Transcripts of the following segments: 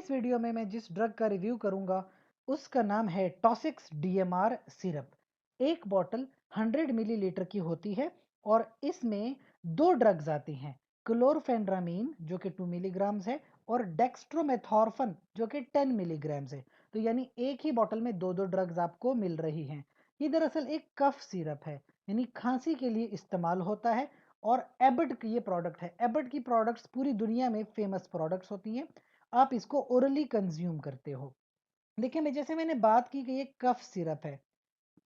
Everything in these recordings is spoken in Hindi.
इस वीडियो में मैं जिस ड्रग का रिव्यू करूंगा उसका नाम है टॉसिक्स डीएमआर सिरप। एक बॉटल 100 मिलीलीटर की होती है और इसमें दो ड्रग्स आती हैं, क्लोरफेनड्रामीन जो कि 2 मिलीग्राम्स है और डेक्स्ट्रोमेथॉर्फन जो कि 10 मिलीग्राम्स है। तो यानी एक ही बॉटल में दो दो ड्रग्स आपको मिल रही हैं। ये दरअसल एक कफ सिरप है, यानी खांसी के लिए इस्तेमाल होता है। और एबट की ये प्रोडक्ट है। एबट की प्रोडक्ट्स पूरी दुनिया में फेमस प्रोडक्ट्स होती हैं। आप इसको ओरली कंज्यूम करते हो। देखिए, मैं जैसे मैंने बात की कि ये कफ सिरप है।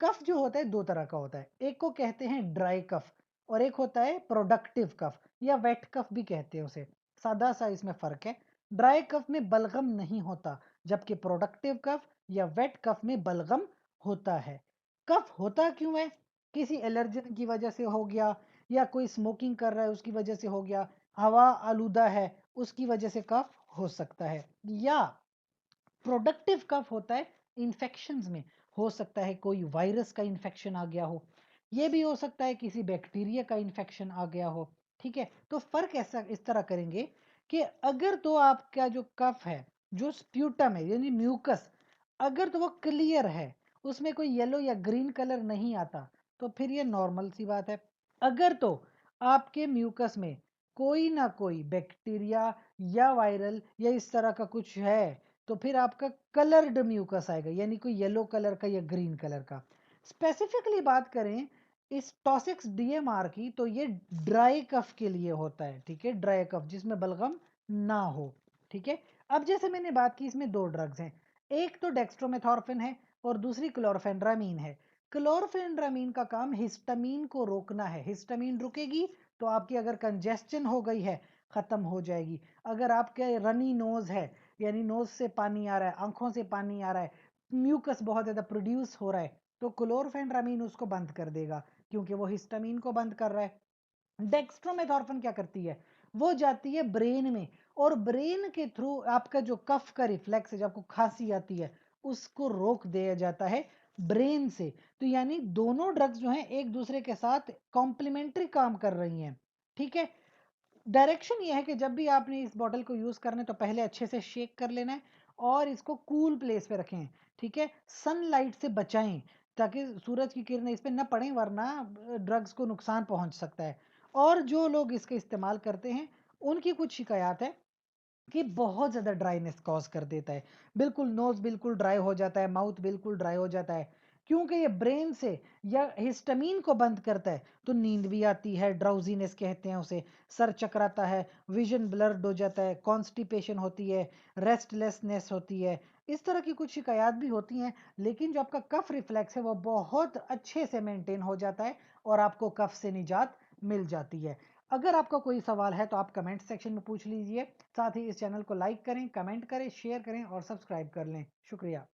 कफ जो होता है दो तरह का होता है, एक को कहते हैं ड्राई कफ और एक होता है प्रोडक्टिव कफ या वेट कफ भी कहते हैं उसे। सादा सा इसमें फर्क है। ड्राई कफ में बलगम नहीं होता, जबकि प्रोडक्टिव कफ या वेट कफ में बलगम होता है। कफ होता क्यों है? किसी एलर्जन की वजह से हो गया, या कोई स्मोकिंग कर रहा है उसकी वजह से हो गया, हवा आलूदा है उसकी वजह से कफ हो सकता है, या प्रोडक्टिव कफ होता है इन्फेक्शंस में। हो सकता है कोई वायरस का इन्फेक्शन आ गया हो, ये भी हो सकता है किसी बैक्टीरिया का इन्फेक्शन आ गया हो। ठीक है, तो फर्क ऐसा इस तरह करेंगे कि अगर तो आपका जो कफ है, जो स्प्यूटम है यानी म्यूकस, अगर तो वो क्लियर है, उसमें कोई येलो या ग्रीन कलर नहीं आता, तो फिर ये नॉर्मल सी बात है। अगर तो आपके म्यूकस में कोई ना कोई बैक्टीरिया या वायरल या इस तरह का कुछ है, तो फिर आपका कलर्ड म्यूकस आएगा, यानी कोई येलो कलर का या ग्रीन कलर का। स्पेसिफिकली बात करें इस टॉसिक्स डीएमआर की, तो ये ड्राई कफ के लिए होता है। ठीक है, ड्राई कफ जिसमें बलगम ना हो। ठीक है, अब जैसे मैंने बात की, इसमें दो ड्रग्स हैं, एक तो डेक्स्ट्रोमेथॉर्फिन है और दूसरी क्लोरफेनड्रामीन है। क्लोरफेनड्रामीन का काम हिस्टामीन को रोकना है। हिस्टामीन रुकेगी तो आपकी अगर कंजेस्शन हो गई है, खत्म हो जाएगी। अगर आपके रनी नोज है, यानी नोज से पानी आ रहा है, आंखों से पानी आ रहा है, म्यूकस बहुत ज़्यादा प्रोड्यूस हो रहा है, तो क्लोरफेनड्रामीन उसको बंद कर देगा, क्योंकि वो हिस्टामीन को बंद कर रहा है। डेक्स्ट्रोमेथॉर्फन क्या करती है? वो जाती है ब्रेन में, और ब्रेन के थ्रू आपका जो कफ का रिफ्लेक्स है, जब आपको खांसी आती है, उसको रोक दिया जाता है ब्रेन से। तो यानी दोनों ड्रग्स जो हैं एक दूसरे के साथ कॉम्प्लीमेंट्री काम कर रही हैं। ठीक है, डायरेक्शन ये है कि जब भी आपने इस बॉटल को यूज करना है तो पहले अच्छे से शेक कर लेना है और इसको कूल प्लेस पे रखें। ठीक है, सनलाइट से बचाएं ताकि सूरज की किरणें इस पे न पड़ें, वरना ड्रग्स को नुकसान पहुंच सकता है। और जो लोग इसका इस्तेमाल करते हैं उनकी कुछ शिकायत है कि बहुत ज़्यादा ड्राइनेस कॉज कर देता है। बिल्कुल नोज बिल्कुल ड्राई हो जाता है, माउथ बिल्कुल ड्राई हो जाता है, क्योंकि ये ब्रेन से या हिस्टामीन को बंद करता है। तो नींद भी आती है, ड्राउजीनेस कहते हैं उसे, सर चकराता है, विजन ब्लर्ड हो जाता है, कॉन्स्टिपेशन होती है, रेस्टलेसनेस होती है। इस तरह की कुछ शिकायत भी होती हैं, लेकिन जो आपका कफ रिफ्लेक्स है वो बहुत अच्छे से मेंटेन हो जाता है और आपको कफ से निजात मिल जाती है। अगर आपका कोई सवाल है तो आप कमेंट सेक्शन में पूछ लीजिए। साथ ही इस चैनल को लाइक करें, कमेंट करें, शेयर करें और सब्सक्राइब कर लें। शुक्रिया।